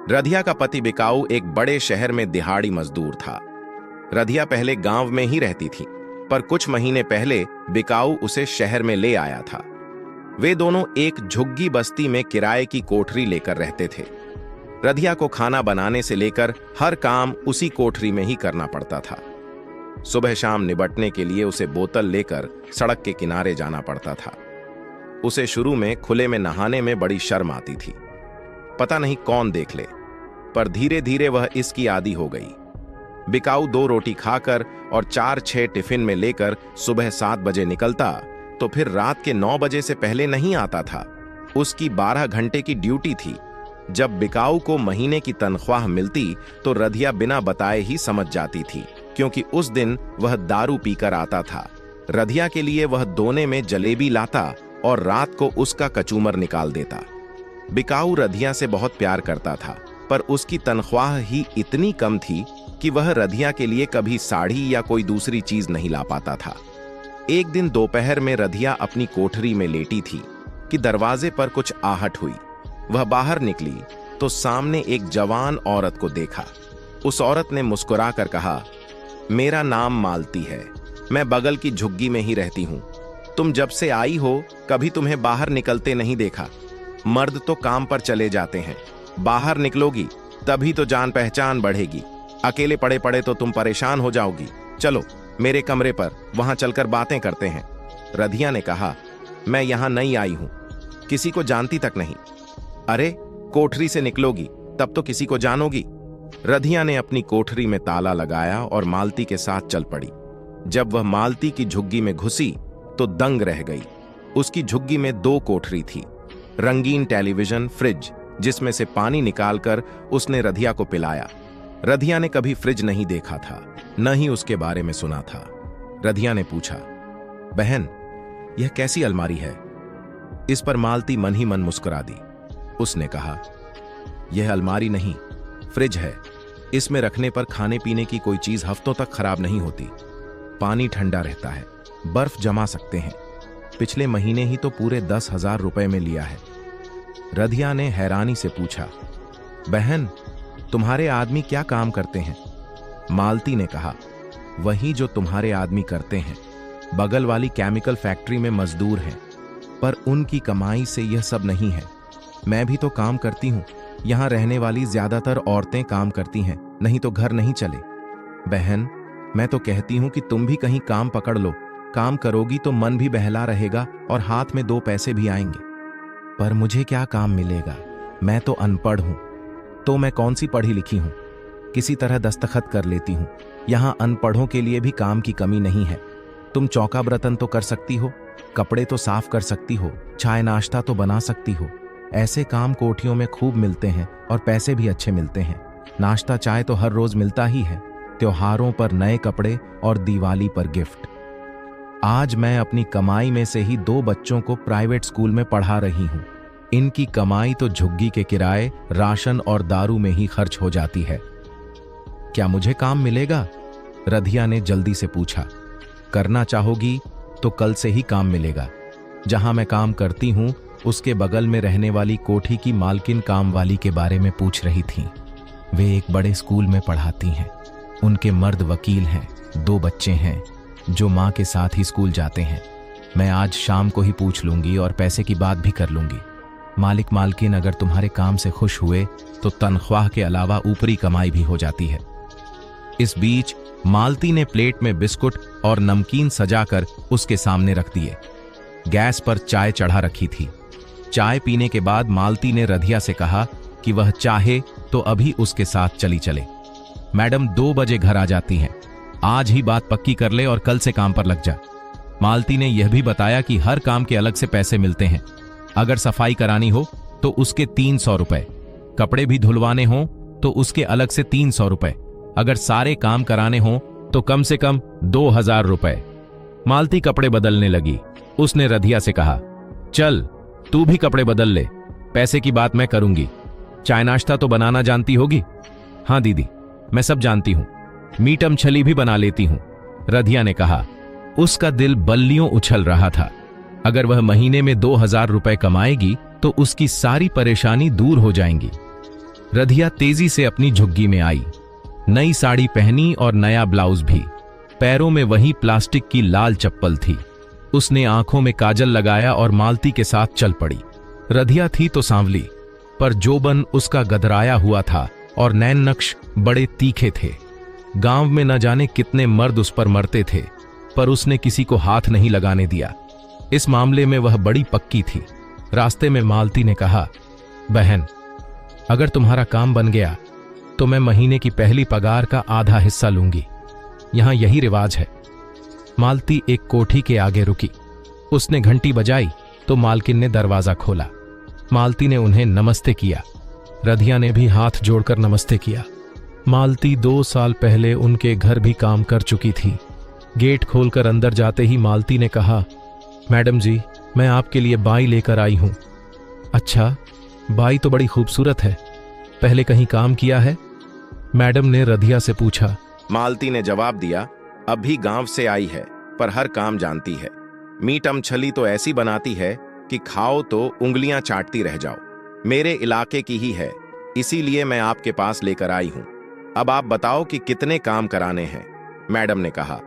रधिया का पति बिकाऊ एक बड़े शहर में दिहाड़ी मजदूर था। रधिया पहले गांव में ही रहती थी, पर कुछ महीने पहले बिकाऊ उसे शहर में ले आया था। वे दोनों एक झुग्गी बस्ती में किराए की कोठरी लेकर रहते थे। रधिया को खाना बनाने से लेकर हर काम उसी कोठरी में ही करना पड़ता था। सुबह शाम निबटने के लिए उसे बोतल लेकर सड़क के किनारे जाना पड़ता था। उसे शुरू में खुले में नहाने में बड़ी शर्म आती थी, पता नहीं कौन देख ले, पर धीरे धीरे वह इसकी आदी हो गई। बिकाऊ 2 रोटी खाकर और 4-6 टिफिन में लेकर सुबह 7 बजे निकलता, तो फिर रात के 9 बजे से पहले नहीं आता था। उसकी 12 घंटे की ड्यूटी थी। जब बिकाऊ को महीने की तनख्वाह मिलती तो रधिया बिना बताए ही समझ जाती थी, क्योंकि उस दिन वह दारू पीकर आता था। रधिया के लिए वह दोने में जलेबी लाता और रात को उसका कचूमर निकाल देता। बिकाऊ रधिया से बहुत प्यार करता था, पर उसकी तनख्वाह ही इतनी कम थी कि वह रधिया के लिए कभी साड़ी या कोई दूसरी चीज नहीं ला पाता था। एक दिन दोपहर में रधिया अपनी कोठरी में लेटी थी कि दरवाजे पर कुछ आहट हुई। वह बाहर निकली तो सामने एक जवान औरत को देखा। उस औरत ने मुस्कुराकर कहा, मेरा नाम मालती है, मैं बगल की झुग्गी में ही रहती हूं। तुम जब से आई हो कभी तुम्हें बाहर निकलते नहीं देखा। मर्द तो काम पर चले जाते हैं, बाहर निकलोगी तभी तो जान पहचान बढ़ेगी। अकेले पड़े पड़े तो तुम परेशान हो जाओगी। चलो मेरे कमरे पर, वहां चलकर बातें करते हैं। रधिया ने कहा, मैं यहां नई आई हूं, किसी को जानती तक नहीं। अरे कोठरी से निकलोगी तब तो किसी को जानोगी। रधिया ने अपनी कोठरी में ताला लगाया और मालती के साथ चल पड़ी। जब वह मालती की झुग्गी में घुसी तो दंग रह गई। उसकी झुग्गी में 2 कोठरी थी, रंगीन टेलीविजन, फ्रिज, जिसमें से पानी निकालकर उसने रधिया को पिलाया। रधिया ने कभी फ्रिज नहीं देखा था, न ही उसके बारे में सुना था। रधिया ने पूछा, बहन यह कैसी अलमारी है? इस पर मालती मन ही मन मुस्कुरा दी। उसने कहा, यह अलमारी नहीं, फ्रिज है। इसमें रखने पर खाने पीने की कोई चीज हफ्तों तक खराब नहीं होती। पानी ठंडा रहता है, बर्फ जमा सकते हैं। पिछले महीने ही तो पूरे 10,000 रुपए में लिया है। रधिया ने हैरानी से पूछा, बहन तुम्हारे आदमी क्या काम करते हैं? मालती ने कहा, वही जो तुम्हारे आदमी करते हैं, बगल वाली केमिकल फैक्ट्री में मजदूर हैं। पर उनकी कमाई से यह सब नहीं है। मैं भी तो काम करती हूं। यहां रहने वाली ज्यादातर औरतें काम करती हैं, नहीं तो घर नहीं चले। बहन मैं तो कहती हूं कि तुम भी कहीं काम पकड़ लो। काम करोगी तो मन भी बहला रहेगा और हाथ में 2 पैसे भी आएंगे। पर मुझे क्या काम मिलेगा? मैं तो अनपढ़ हूं। तो मैं कौन सी पढ़ी लिखी हूं? किसी तरह दस्तखत कर लेती हूं। यहां अनपढ़ों के लिए भी काम की कमी नहीं है। तुम चौका बर्तन तो कर सकती हो, कपड़े तो साफ कर सकती हो, चाय नाश्ता तो बना सकती हो। ऐसे काम कोठियों में खूब मिलते हैं और पैसे भी अच्छे मिलते हैं। नाश्ता चाय तो हर रोज मिलता ही है, त्योहारों पर नए कपड़े और दिवाली पर गिफ्ट। आज मैं अपनी कमाई में से ही 2 बच्चों को प्राइवेट स्कूल में पढ़ा रही हूं। इनकी कमाई तो झुग्गी के किराए, राशन और दारू में ही खर्च हो जाती है। क्या मुझे काम मिलेगा? रधिया ने जल्दी से पूछा। करना चाहोगी तो कल से ही काम मिलेगा। जहां मैं काम करती हूं उसके बगल में रहने वाली कोठी की मालकिन काम वाली के बारे में पूछ रही थी। वे एक बड़े स्कूल में पढ़ाती हैं। उनके मर्द वकील हैं, 2 बच्चे हैं जो मां के साथ ही स्कूल जाते हैं। मैं आज शाम को ही पूछ लूंगी और पैसे की बात भी कर लूंगी। मालिक मालकिन अगर तुम्हारे काम से खुश हुए तो तनख्वाह के अलावा ऊपरी कमाई भी हो जाती है। इस बीच मालती ने प्लेट में बिस्कुट और नमकीन सजाकर उसके सामने रख दिए। गैस पर चाय चढ़ा रखी थी। चाय पीने के बाद मालती ने रधिया से कहा कि वह चाहे तो अभी उसके साथ चली चले। मैडम 2 बजे घर आ जाती हैं। आज ही बात पक्की कर ले और कल से काम पर लग जा। मालती ने यह भी बताया कि हर काम के अलग से पैसे मिलते हैं। अगर सफाई करानी हो तो उसके 300 रुपए, कपड़े भी धुलवाने हो तो उसके अलग से 300 रुपए, अगर सारे काम कराने हो तो कम से कम 2,000 रुपए। मालती कपड़े बदलने लगी। उसने रधिया से कहा, चल तू भी कपड़े बदल ले, पैसे की बात मैं करूंगी। चाय नाश्ता तो बनाना जानती होगी? हाँ दीदी, मैं सब जानती हूं। मीटम छली भी बना लेती हूं, रधिया ने कहा। उसका दिल बल्लियों उछल रहा था। अगर वह महीने में 2,000 रुपए कमाएगी तो उसकी सारी परेशानी दूर हो जाएंगी। रधिया तेजी से अपनी झुग्गी में आई। नई साड़ी पहनी और नया ब्लाउज भी। पैरों में वही प्लास्टिक की लाल चप्पल थी। उसने आंखों में काजल लगाया और मालती के साथ चल पड़ी। रधिया थी तो सांवली, पर जोबन उसका गदराया हुआ था और नैन नक्श बड़े तीखे थे। गांव में न जाने कितने मर्द उस पर मरते थे, पर उसने किसी को हाथ नहीं लगाने दिया। इस मामले में वह बड़ी पक्की थी। रास्ते में मालती ने कहा, बहन, अगर तुम्हारा काम बन गया तो मैं महीने की पहली पगार का आधा हिस्सा लूंगी। यहां यही रिवाज है। मालती एक कोठी के आगे रुकी। उसने घंटी बजाई तो मालकिन ने दरवाजा खोला। मालती ने उन्हें नमस्ते किया। रधिया ने भी हाथ जोड़कर नमस्ते किया। मालती 2 साल पहले उनके घर भी काम कर चुकी थी। गेट खोलकर अंदर जाते ही मालती ने कहा, मैडम जी, मैं आपके लिए बाई लेकर आई हूं। अच्छा, बाई तो बड़ी खूबसूरत है। पहले कहीं काम किया है? मैडम ने रधिया से पूछा। मालती ने जवाब दिया, अभी गांव से आई है, पर हर काम जानती है। मीट अमछली तो ऐसी बनाती है कि खाओ तो उंगलियां चाटती रह जाओ। मेरे इलाके की ही है, इसीलिए मैं आपके पास लेकर आई हूं। अब आप बताओ कि कितने काम कराने हैं। मैडम ने कहा,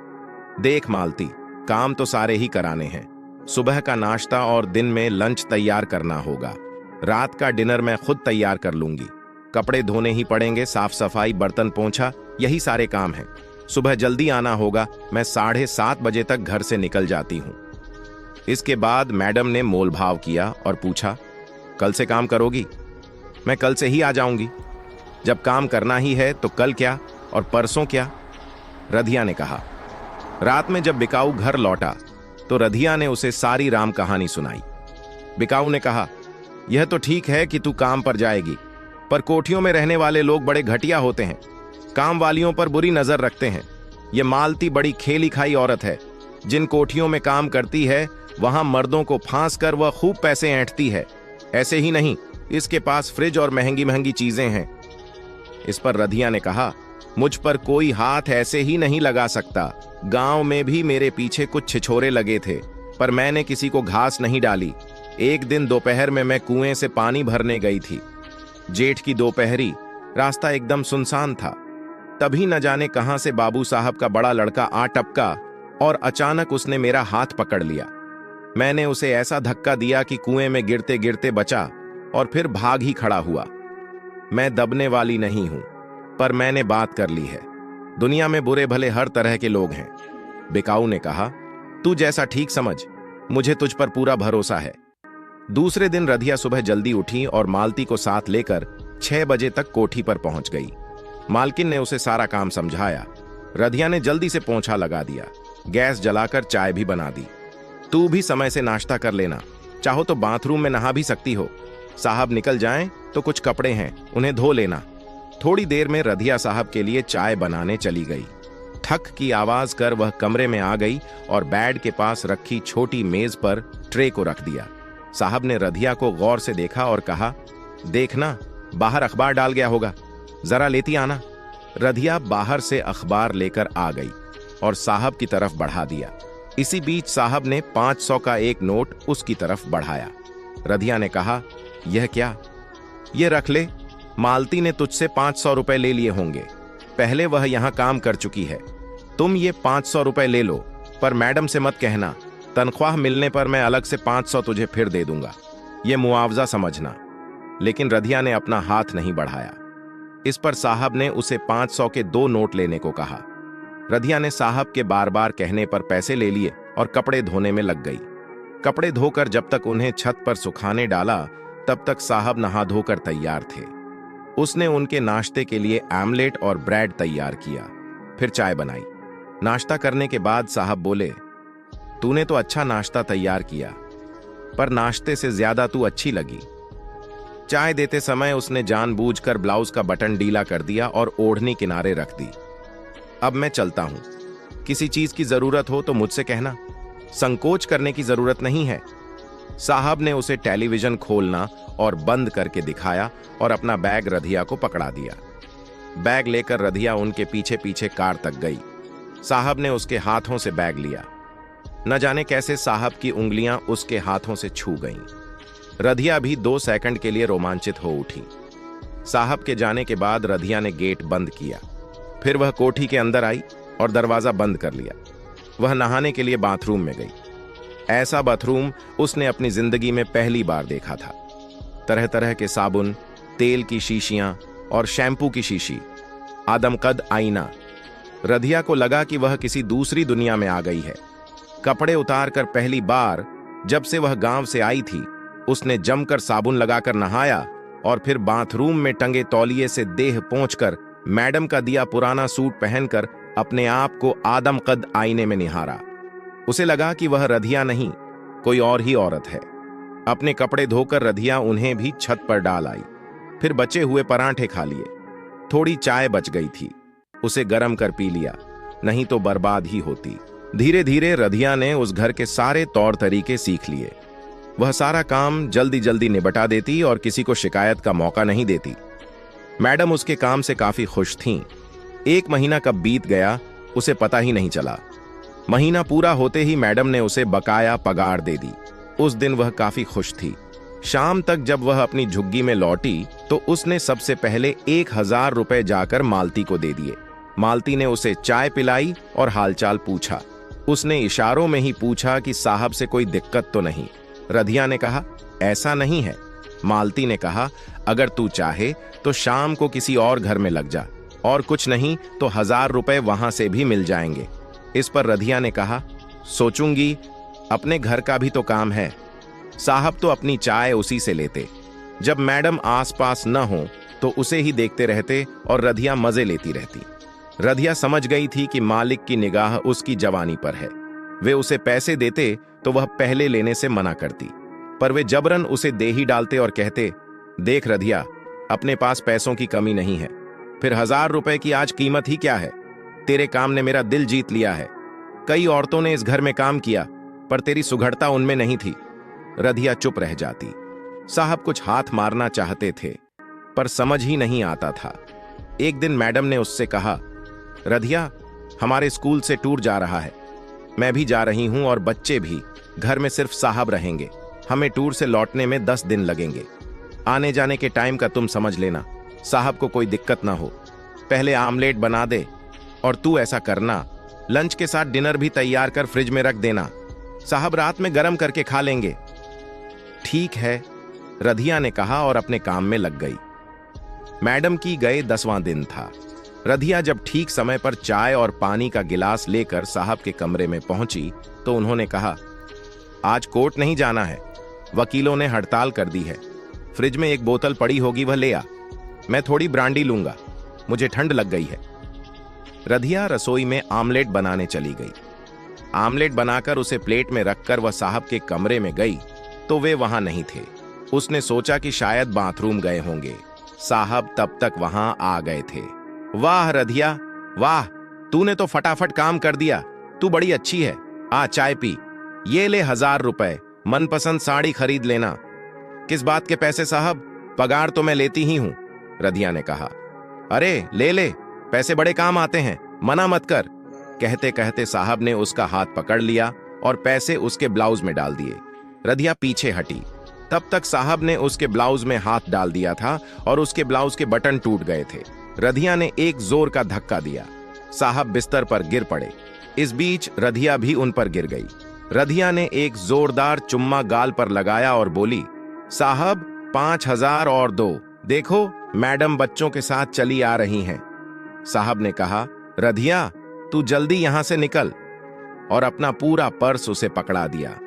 देख मालती, काम तो सारे ही कराने हैं। सुबह का नाश्ता और दिन में लंच तैयार करना होगा। रात का डिनर मैं खुद तैयार कर लूंगी। कपड़े धोने ही पड़ेंगे, साफ सफाई, बर्तन पोंछा, यही सारे काम हैं। सुबह जल्दी आना होगा। मैं 7:30 बजे तक घर से निकल जाती हूं। इसके बाद मैडम ने मोलभाव किया और पूछा, कल से काम करोगी? मैं कल से ही आ जाऊंगी। जब काम करना ही है तो कल क्या और परसों क्या? रधिया ने कहा। रात में जब बिकाऊ घर लौटा तो रधिया ने उसे सारी राम कहानी सुनाई। बिकाऊ ने कहा, यह तो ठीक है कि तू काम पर जाएगी, पर कोठियों में रहने वाले लोग बड़े घटिया होते हैं, काम वालियों पर बुरी नजर रखते हैं। यह मालती बड़ी खेली खाई औरत है। जिन कोठियों में काम करती है वहां मर्दों को फांस कर वह खूब पैसे ऐंठती है। ऐसे ही नहीं, इसके पास फ्रिज और महंगी महंगी चीजें हैं। इस पर रधिया ने कहा, मुझ पर कोई हाथ ऐसे ही नहीं लगा सकता। गांव में भी मेरे पीछे कुछ छिछोरे लगे थे, पर मैंने किसी को घास नहीं डाली। एक दिन दोपहर में मैं कुएं से पानी भरने गई थी। जेठ की दोपहरी, रास्ता एकदम सुनसान था। तभी न जाने कहां से बाबू साहब का बड़ा लड़का आ टपका और अचानक उसने मेरा हाथ पकड़ लिया। मैंने उसे ऐसा धक्का दिया कि कुएं में गिरते गिरते बचा और फिर भाग ही खड़ा हुआ। मैं दबने वाली नहीं हूं, पर मैंने बात कर ली है। दुनिया में बुरे भले हर तरह के लोग हैं। बिकाऊ ने कहा, तू जैसा ठीक समझ, मुझे तुझ पर पूरा भरोसा है। दूसरे दिन रधिया सुबह जल्दी उठी और मालती को साथ लेकर 6 बजे तक कोठी पर पहुंच गई। मालकिन ने उसे सारा काम समझाया। रधिया ने जल्दी से पोंछा लगा दिया, गैस जलाकर चाय भी बना दी। तू भी समय से नाश्ता कर लेना, चाहो तो बाथरूम में नहा भी सकती हो। साहब निकल जाएं तो कुछ कपड़े हैं, उन्हें धो लेना। थोड़ी देर में रधिया साहब के लिए चाय बनाने चली गई। ठक की आवाज कर वह कमरे में आ गई और बेड के पास रखी छोटी मेज पर ट्रे को रख दिया। साहब ने रधिया को गौर से देखा और कहा, देखना, बाहर अखबार डाल गया होगा, जरा लेती आना। रधिया बाहर से अखबार लेकर आ गई और साहब की तरफ बढ़ा दिया। इसी बीच साहब ने 500 का एक नोट उसकी तरफ बढ़ाया। रधिया ने कहा, यह क्या? यह रख ले, मालती ने तुझसे 500 रुपए ले लिए होंगे। पहले वह यहां काम कर चुकी है। तुम ये 500 रुपए ले लो, पर मैडम से मत कहना। तनख्वाह मिलने पर मैं अलग से 500 तुझे फिर दे दूंगा। यह मुआवजा समझना। लेकिन रधिया ने अपना हाथ नहीं बढ़ाया। इस पर साहब ने उसे 500 के 2 नोट लेने को कहा। रधिया ने साहब के बार बार कहने पर पैसे ले लिए और कपड़े धोने में लग गई। कपड़े धोकर जब तक उन्हें छत पर सुखाने डाला, तब तक साहब नहा धोकर तैयार थे। उसने उनके नाश्ते के लिए आमलेट और ब्रेड तैयार किया, फिर चाय बनाई। नाश्ता करने के बाद साहब बोले, तूने तो अच्छा नाश्ता तैयार किया, पर नाश्ते से ज्यादा तू अच्छी लगी। चाय देते समय उसने जानबूझकर ब्लाउज का बटन ढीला कर दिया और ओढ़नी किनारे रख दी। अब मैं चलता हूं, किसी चीज की जरूरत हो तो मुझसे कहना, संकोच करने की जरूरत नहीं है। साहब ने उसे टेलीविजन खोलना और बंद करके दिखाया और अपना बैग रधिया को पकड़ा दिया। बैग लेकर रधिया उनके पीछे पीछे कार तक गई। साहब ने उसके हाथों से बैग लिया। न जाने कैसे साहब की उंगलियां उसके हाथों से छू गईं। रधिया भी 2 सेकंड के लिए रोमांचित हो उठी। साहब के जाने के बाद रधिया ने गेट बंद किया। फिर वह कोठी के अंदर आई और दरवाजा बंद कर लिया। वह नहाने के लिए बाथरूम में गई। ऐसा बाथरूम उसने अपनी जिंदगी में पहली बार देखा था। तरह तरह के साबुन, तेल की शीशियां और शैम्पू की शीशी, आदमकद आईना। रधिया को लगा कि वह किसी दूसरी दुनिया में आ गई है। कपड़े उतारकर पहली बार जब से वह गांव से आई थी, उसने जमकर साबुन लगाकर नहाया और फिर बाथरूम में टंगे तौलिए से देह पोंछकर मैडम का दिया पुराना सूट पहनकर अपने आप को आदमकद आईने में निहारा। उसे लगा कि वह रधिया नहीं, कोई और ही औरत है। अपने कपड़े धोकर रधिया उन्हें भी छत पर डाल आई। फिर बचे हुए परांठे खा लिए। थोड़ी चाय बच गई थी, उसे गरम कर पी लिया, नहीं तो बर्बाद ही होती। धीरे धीरे रधिया ने उस घर के सारे तौर तरीके सीख लिए। वह सारा काम जल्दी जल्दी निपटा देती और किसी को शिकायत का मौका नहीं देती। मैडम उसके काम से काफी खुश थीं। 1 महीना कब बीत गया उसे पता ही नहीं चला। महीना पूरा होते ही मैडम ने उसे बकाया पगार दे दी। उस दिन वह काफी खुश थी। शाम तक जब वह अपनी झुग्गी में लौटी तो उसने सबसे पहले 1000 रुपए जाकर मालती को दे दिए। मालती ने उसे चाय पिलाई और हालचाल पूछा। उसने इशारों में ही पूछा कि साहब से कोई दिक्कत तो नहीं। रधिया ने कहा, ऐसा नहीं है। मालती ने कहा, अगर तू चाहे तो शाम को किसी और घर में लग जा, और कुछ नहीं तो 1000 रुपए वहां से भी मिल जाएंगे। इस पर रधिया ने कहा, सोचूंगी, अपने घर का भी तो काम है। साहब तो अपनी चाय उसी से लेते। जब मैडम आसपास न हो तो उसे ही देखते रहते और रधिया मजे लेती रहती। रधिया समझ गई थी कि मालिक की निगाह उसकी जवानी पर है। वे उसे पैसे देते तो वह पहले लेने से मना करती, पर वे जबरन उसे दे ही डालते और कहते, देख रधिया, अपने पास पैसों की कमी नहीं है, फिर 1000 रुपए की आज कीमत ही क्या है। तेरे काम ने मेरा दिल जीत लिया है। कई औरतों ने इस घर में काम किया, पर तेरी सुघड़ता उनमें नहीं थी। रधिया चुप रह जाती। साहब कुछ हाथ मारना चाहते थे, पर समझ ही नहीं आता था। एक दिन मैडम ने उससे कहा, रधिया, हमारे स्कूल से टूर जा रहा है। मैं भी जा रही हूं और बच्चे भी। घर में सिर्फ साहब रहेंगे। हमें टूर से लौटने में 10 दिन लगेंगे। आने जाने के टाइम का तुम समझ लेना, साहब को कोई दिक्कत ना हो। पहले आमलेट बना दे, और तू ऐसा करना, लंच के साथ डिनर भी तैयार कर फ्रिज में रख देना। साहब रात में गरम करके खा लेंगे। ठीक है, रधिया ने कहा और अपने काम में लग गई। मैडम की गए 10वां दिन था। रधिया जब ठीक समय पर चाय और पानी का गिलास लेकर साहब के कमरे में पहुंची तो उन्होंने कहा, आज कोर्ट नहीं जाना है, वकीलों ने हड़ताल कर दी है। फ्रिज में एक बोतल पड़ी होगी, वह ले आ। मैं थोड़ी ब्रांडी लूंगा, मुझे ठंड लग गई है। रधिया रसोई में आमलेट बनाने चली गई। आमलेट बनाकर उसे प्लेट में रखकर वह साहब के कमरे में गई तो वे वहां नहीं थे। उसने सोचा कि शायद बाथरूम गए होंगे। साहब तब तक वहां आ गए थे। वाह रधिया, वाह, तूने तो फटाफट काम कर दिया। तू बड़ी अच्छी है। आ चाय पी। ये ले 1000 रुपए, मनपसंद साड़ी खरीद लेना। किस बात के पैसे साहब, पगार तो मैं लेती ही हूं, रधिया ने कहा। अरे ले ले, पैसे बड़े काम आते हैं, मना मत कर। कहते कहते साहब ने उसका हाथ पकड़ लिया और पैसे उसके ब्लाउज में डाल दिए। रधिया पीछे हटी। तब तक साहब ने उसके ब्लाउज में हाथ डाल दिया था और उसके ब्लाउज के बटन टूट गए थे। रधिया ने एक जोर का धक्का दिया। साहब बिस्तर पर गिर पड़े। इस बीच रधिया भी उन पर गिर गई। रधिया ने एक जोरदार चुम्मा गाल पर लगाया और बोली, साहब 5000 और दो। देखो, मैडम बच्चों के साथ चली आ रही हैं। साहब ने कहा, रधिया, तू जल्दी यहां से निकल, और अपना पूरा पर्स उसे पकड़ा दिया।